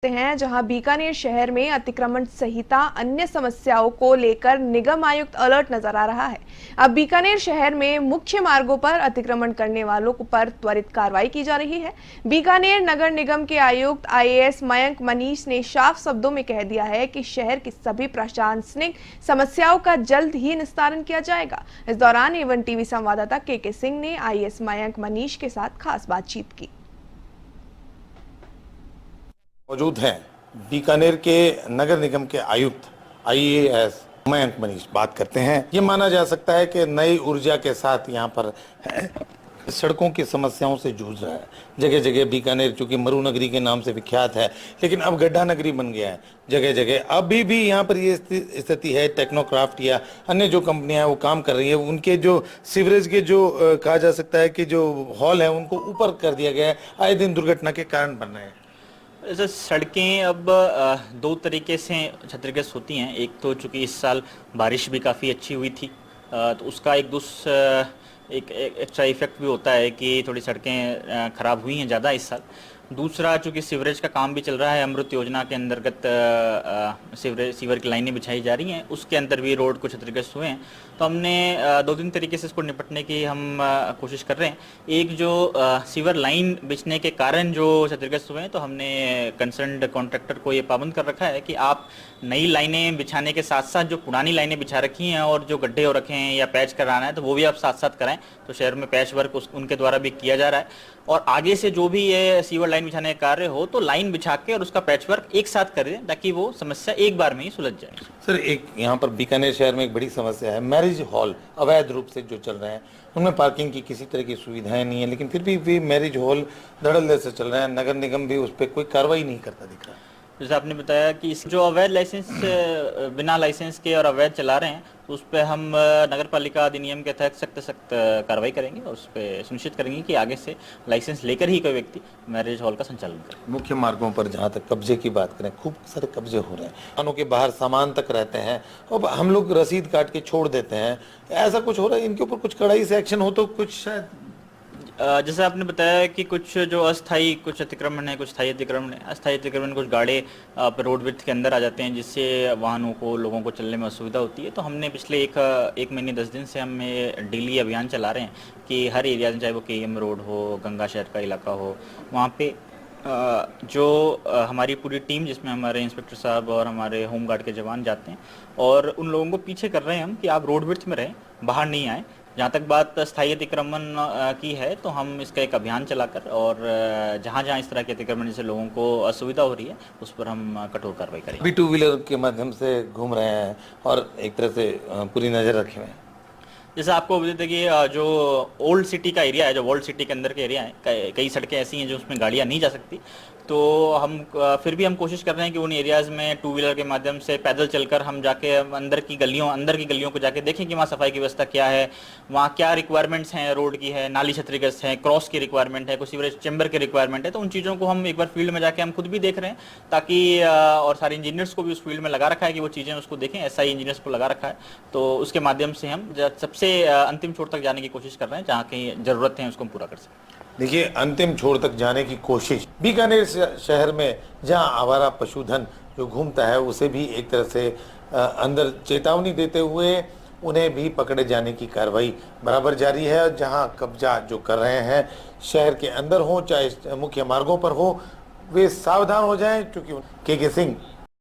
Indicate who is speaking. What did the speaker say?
Speaker 1: हैं जहां बीकानेर शहर में अतिक्रमण संहिता अन्य समस्याओं को लेकर निगम आयुक्त अलर्ट नजर आ रहा है। अब बीकानेर शहर में मुख्य मार्गों पर अतिक्रमण करने वालों पर त्वरित कार्रवाई की जा रही है। बीकानेर नगर निगम के आयुक्त आईएएस मयंक मनीष ने साफ शब्दों में कह दिया है कि शहर की सभी प्रशासनिक समस्याओं का जल्द ही निस्तारण किया जाएगा। इस दौरान एवन टीवी संवाददाता के सिंह ने आईएएस मयंक मनीष के साथ खास बातचीत की।
Speaker 2: मौजूद हैं बीकानेर के नगर निगम के आयुक्त आईएएस मयंक मनीष। बात करते हैं। ये माना जा सकता है कि नई ऊर्जा के साथ यहाँ पर सड़कों की समस्याओं से जूझ रहा है। जगह जगह बीकानेर चूंकि मरु नगरी के नाम से विख्यात है, लेकिन अब गड्ढा नगरी बन गया है। जगह जगह अभी भी यहाँ पर ये स्थिति है। टेक्नोक्राफ्ट या अन्य जो कंपनियां हैं वो काम कर रही है। उनके जो सीवरेज के जो कहा जा सकता है कि जो हॉल है उनको ऊपर कर दिया गया है। आए दिन दुर्घटना के कारण बन रहे हैं।
Speaker 3: ऐसे सड़कें अब दो तरीके से क्षतिग्रस्त होती हैं। एक तो चूँकि इस साल बारिश भी काफ़ी अच्छी हुई थी, तो उसका एक एक्स्ट्रा इफेक्ट भी होता है कि थोड़ी सड़कें ख़राब हुई हैं ज़्यादा इस साल। दूसरा चूँकि सीवरेज का काम भी चल रहा है, अमृत योजना के अंतर्गत सीवर की लाइनें बिछाई जा रही हैं, उसके अंदर भी रोड कुछ क्षतिग्रस्त हुए हैं। तो हमने दो तीन तरीके से इसको निपटने की हम कोशिश कर रहे हैं। एक जो सीवर लाइन बिछने के कारण जो क्षतिग्रस्त हुए हैं, तो हमने कंसर्न्ड कॉन्ट्रैक्टर को ये पाबंद कर रखा है कि आप नई लाइनें बिछाने के साथ साथ जो पुरानी लाइनें बिछा रखी हैं और जो गड्ढे हो रखे हैं या पैच कराना है तो वो भी आप साथ साथ कराएं। तो शहर में पैच वर्क उनके द्वारा भी किया जा रहा है। और आगे से जो भी ये सीवर लाइन बिछाने का कार्य हो तो लाइन बिछा के और उसका पैच वर्क एक साथ कर दें ताकि वो समस्या एक बार में ही सुलझ जाए।
Speaker 2: सर, एक यहाँ पर बीकानेर शहर में एक बड़ी समस्या है। मैरिज हॉल अवैध रूप से जो चल रहे हैं, उनमें पार्किंग की किसी तरह की सुविधाएं नहीं है, लेकिन फिर भी मैरिज हॉल धड़ल्ले से चल रहे हैं। नगर निगम भी उस पर कोई कार्रवाई नहीं करता दिख रहा है।
Speaker 3: जैसे आपने बताया कि जो अवैध लाइसेंस बिना लाइसेंस के और अवैध चला रहे हैं तो उस पर हम नगर पालिका अधिनियम के तहत सख्त कार्रवाई करेंगे और उस पर सुनिश्चित करेंगे कि आगे से लाइसेंस लेकर ही कोई व्यक्ति मैरिज हॉल का संचालन करे।
Speaker 2: मुख्य मार्गों पर जहाँ तक कब्जे की बात करें, खूब सारे कब्जे हो रहे हैं। दुकानों के बाहर सामान तक रहते हैं और हम लोग रसीद काट के छोड़ देते हैं। ऐसा कुछ हो रहा है। इनके ऊपर कुछ कड़ाई से एक्शन हो तो कुछ शायद।
Speaker 3: जैसे आपने बताया कि कुछ जो अस्थायी कुछ अतिक्रमण है, कुछ स्थायी अतिक्रमण है। अस्थायी अतिक्रमण कुछ गाड़े रोड विड्थ के अंदर आ जाते हैं जिससे वाहनों को लोगों को चलने में असुविधा होती है। तो हमने पिछले एक महीने 10 दिन से हम डेली अभियान चला रहे हैं कि हर एरिया में, चाहे वो केएम रोड हो, गंगा शहर का इलाका हो, वहाँ पे जो हमारी पूरी टीम जिसमें हमारे इंस्पेक्टर साहब और हमारे होमगार्ड के जवान जाते हैं और उन लोगों को पीछे कर रहे हैं हम कि आप रोड विड्थ में रहें, बाहर नहीं आए। जहाँ तक बात स्थायी अतिक्रमण की है तो हम इसका एक अभियान चलाकर और जहाँ जहाँ इस तरह के अतिक्रमण से लोगों को असुविधा हो रही है उस पर हम कठोर कार्रवाई करेंगे।
Speaker 2: अभी 2 व्हीलर के माध्यम से घूम रहे हैं और एक तरह से पूरी नज़र रखे हुए हैं।
Speaker 3: जैसे आपको बता कि जो ओल्ड सिटी का एरिया है, जो वर्ल्ड सिटी के अंदर के एरिया है, कई सड़कें ऐसी हैं जो उसमें गाड़ियाँ नहीं जा सकती। तो हम फिर भी हम कोशिश कर रहे हैं कि उन एरियाज़ में 2 व्हीलर के माध्यम से पैदल चलकर हम जाके अंदर की गलियों को जाके देखें कि वहाँ सफाई की व्यवस्था क्या है, वहाँ क्या रिक्वायरमेंट्स हैं, रोड की है, नाली क्षतिग्रस्त है, क्रॉस की रिक्वायरमेंट है, कुछ सीवरेज चैम्बर की रिक्वायरमेंट है। तो उन चीज़ों को हम एक बार फील्ड में जाके हम खुद भी देख रहे हैं ताकि और सारे इंजीनियर्स को भी उस फील्ड में लगा रखा है कि वो चीज़ें उसको देखें। ऐसा ही इंजीनियर्स को लगा रखा है। तो उसके माध्यम से हम सबसे अंतिम छोर तक जाने की कोशिश कर रहे हैं, जहाँ कहीं ज़रूरत है उसको हम पूरा कर सकें।
Speaker 2: देखिए, अंतिम छोर तक जाने की कोशिश। बीकानेर शहर में जहां आवारा पशुधन जो घूमता है उसे भी एक तरह से अंदर चेतावनी देते हुए उन्हें भी पकड़े जाने की कार्रवाई बराबर जारी है। और जहां कब्जा जो कर रहे हैं शहर के अंदर हो चाहे मुख्य मार्गों पर हो, वे सावधान हो जाएं, क्योंकि के सिंह